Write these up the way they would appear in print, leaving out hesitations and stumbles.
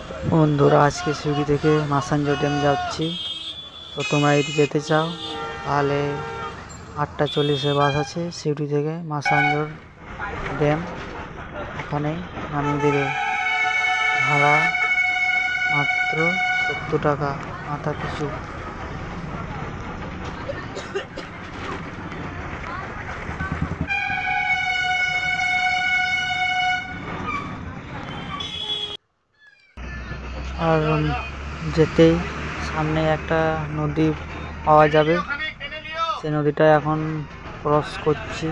বন্ধুরা, আজকে সিউড়ি থেকে মাসাঞ্জোর ড্যাম যাচ্ছি। তো তোমরা যদি যেতে চাও তাহলে 8:40-এ বাস আছে সিউড়ি থেকে মাসাঞ্জোর ড্যাম, ওখানে নামিয়ে দেবে। ভাড়া মাত্র 70 টাকা মাথা পিছু। আর যেতেই সামনে একটা নদী পাওয়া যাবে, সেই নদীটা এখন ক্রস করছি।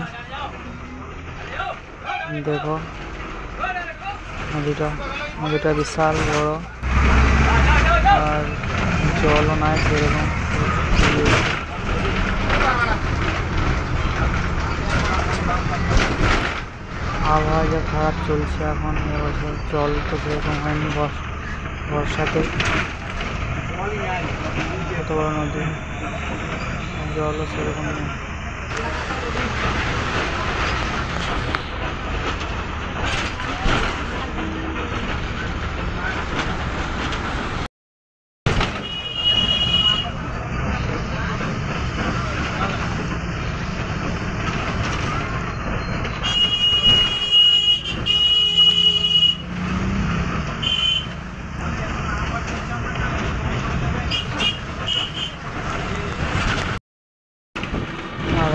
দেখো নদীটা বিশাল বড়, আর জলও নাই সেরকম। আবহাওয়া যা খারাপ চলছে এখন, এবছর জল তো সেরকম হয়নি বর্ষাতে। এত বড় নদী, জলও সেরকম নেই।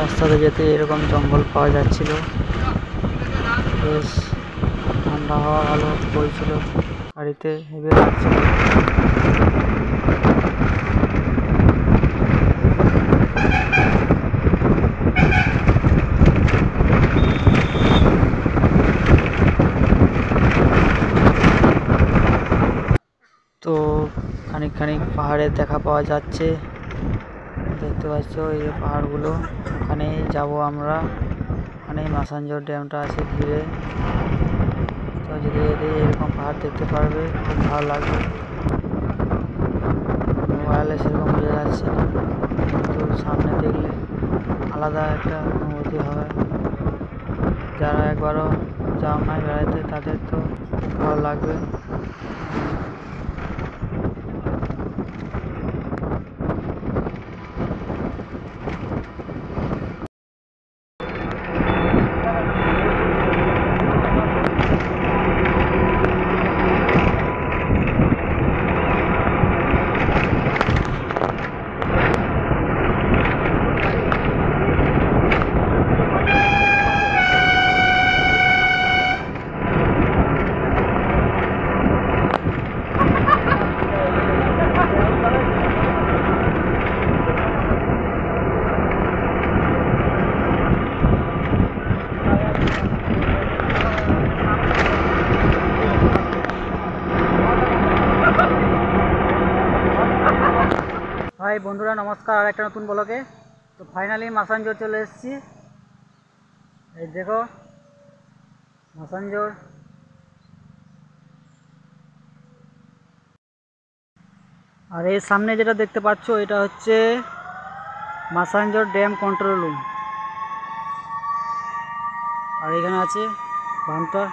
রাস্তাতে যেতে এরকম জঙ্গল পাওয়া যাচ্ছিল, বেশ ঠান্ডা হাওয়া ভালো বইছিল, গাড়িতে হেভি লাগছিল। তো খানিক পাহাড়ের দেখা পাওয়া যাচ্ছে, দেখতে পাচ্ছ এই যে পাহাড়গুলো, ওখানেই যাব আমরা। ওখানেই মাসাঞ্জোর ড্যামটা আছে ঘিরে। তো যদি এরকম পাহাড় দেখতে পারবে, খুব ভালো লাগবে। মোবাইলে সেরকম বোঝা যাচ্ছে না, কিন্তু সামনে দেখলে আলাদা একটা অনুভূতি হবে। যারা একবারও যাও না বেড়াইতে, তাদের তো খুব ভালো লাগবে। হাই বন্ধুরা, নমস্কার। আর একটা নতুন ব্লগে। তো ফাইনালি মাসাঞ্জোর চলে এসেছি। এই দেখো মাসাঞ্জোর। আর এর সামনে যেটা দেখতে পাচ্ছ, এটা হচ্ছে মাসাঞ্জোর ড্যাম কন্ট্রোল রুম। আর এখানে আছে ভান্তা।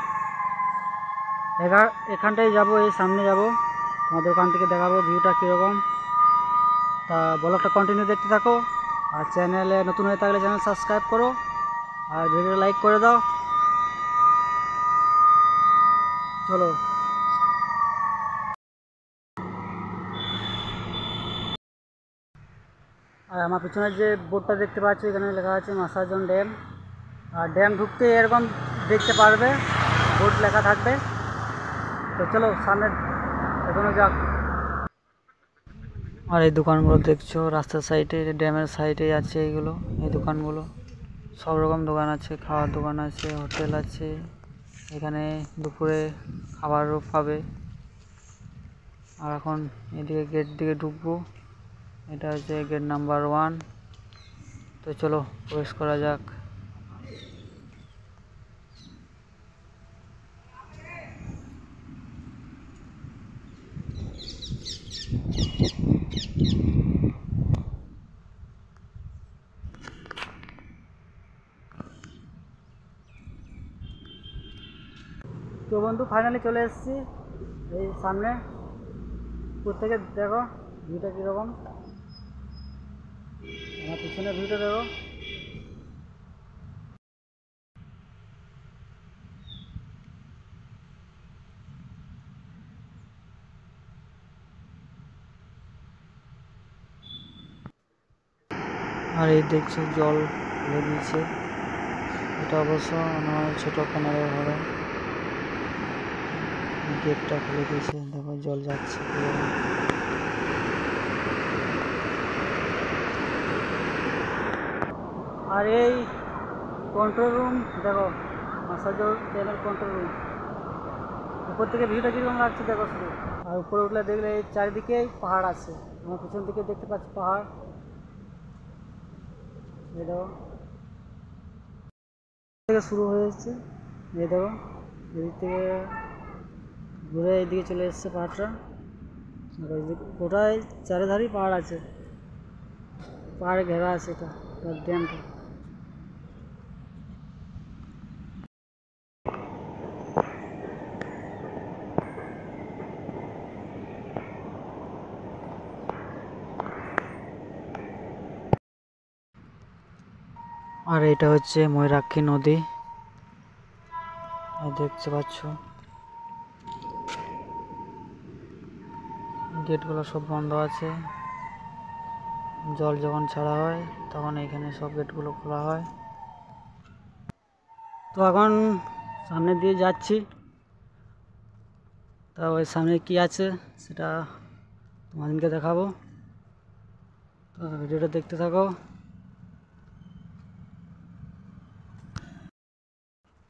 এখানটায় যাব, এই সামনে যাব, তোমাদের ওখান থেকে দেখাবো ভিউটা কীরকম। তা ব্লগটা কন্টিনিউ দেখতে থাকো। আর চ্যানেলে নতুন হয়ে থাকলে চ্যানেল সাবস্ক্রাইব করো, আর ভিডিও লাইক করে দাও। চলো। আর আমার পিছনে যে বোর্ডটা দেখতে পাচ্ছ, এখানে লেখা আছে মাসাঞ্জোর ড্যাম। আর ড্যাম ঢুকতে এরকম দেখতে পারবে, বোর্ড লেখা থাকবে। তো চলো সামনে এখনো যাক। আর এই দোকানগুলো দেখছো রাস্তার সাইডে, ড্যামের সাইডে আছে এইগুলো, এই দোকানগুলো। সব রকম দোকান আছে, খাওয়ার দোকান আছে, হোটেল আছে। এখানে দুপুরে খাবারও পাবে। আর এখন এদিকে গেট দিকে ঢুকবো, এটা হচ্ছে গেট নাম্বার 1। তো চলো প্রবেশ করা যাক। তো বন্ধু, ফাইনালি চলে এসেছি এই সামনে। উপর থেকে দেখো ভিউটা কীরকম, আমার পিছনের ভিউটা দেখো। আর এই দেখছো জল ফেলে দিয়েছে, এটা অবশ্য আমার ছোটো কেনারের ঘরে, গেটটা খুলে দিয়েছে, দেখো জল যাচ্ছে পুরো। আর এই কন্ট্রোল রুম দেখো, মাসাজর ড্যামের কন্ট্রোল রুম, উপর থেকে ভিউটা কীরকম লাগছে দেখো শুধু। আর উপরে উঠলে দেখলে এই চারিদিকেই পাহাড় আছে, আমার পিছন দিকে দেখতে পাচ্ছি পাহাড়, এই দেখো থেকে শুরু হয়েছে, এই দেখো এদিক থেকে ঘুরে এইদিকে চলে এসছে পাহাড়টা। গোটায় চারিধারেই পাহাড় আছে, পাহাড়ে ঘেরা আছে এটা ড্যামটা। আর এটা হচ্ছে ময়ূরাক্ষী নদী, দেখতে পাচ্ছ গেটগুলো সব বন্ধ আছে, জল যখন ছাড়া হয় তখন এখানে সব গেটগুলো খোলা হয়। তো এখন সামনে দিয়ে যাচ্ছি, তা ওই সামনে কি আছে সেটা তোমাদেরকে দেখাবো, তো ভিডিওটা দেখতে থাকো।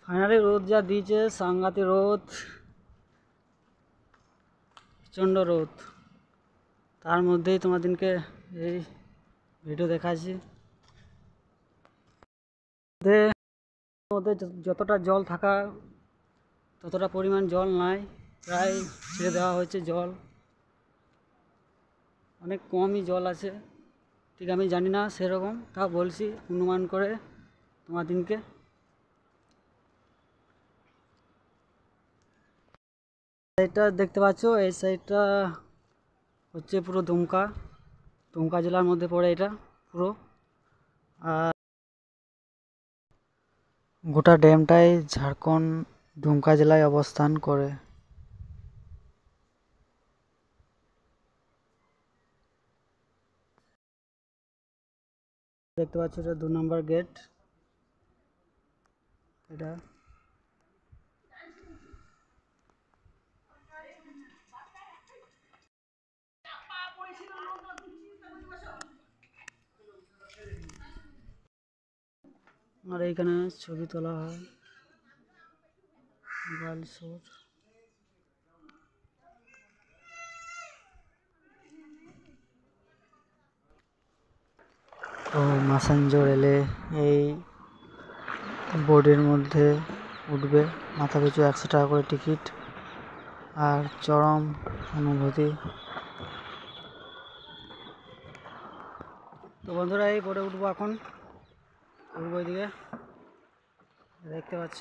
ফাইনালি রোদ যা দিয়েছে, সাংঘাতিক রোদ, প্রচণ্ড রোদ, তার মধ্যেই তোমাদেরকে এই ভিডিও দেখাচ্ছি। মধ্যে যতটা জল থাকা ততটা পরিমাণ জল নাই, প্রায় ছেড়ে দেওয়া হয়েছে জল, অনেক কমই জল আছে, ঠিক আমি জানি না সেরকম, তা বলছি অনুমান করে তোমাদেরকে। এটা দেখতে পাচ্ছ, এই সাইডটা হচ্ছে পুরো দুমকা জেলার মধ্যে পড়ে এটা পুরো। আর গোটা ড্যামটাই ঝাড়খণ্ড দুমকা জেলায় অবস্থান করে। দেখতে পাচ্ছ এটা 2 নম্বর গেট, এটা আর এইখানে ছবি তোলা হয়, মোবাইল শট। তো মাসাঞ্জোর এলে এই বোর্ডের মধ্যে উঠবে, মাথা পিছু 100 টাকা করে টিকিট, আর চরম অনুভূতি। তো বন্ধুরা এই বোর্ডে উঠবো, এখন উঠবো ওইদিকে, দেখতে পাচ্ছ।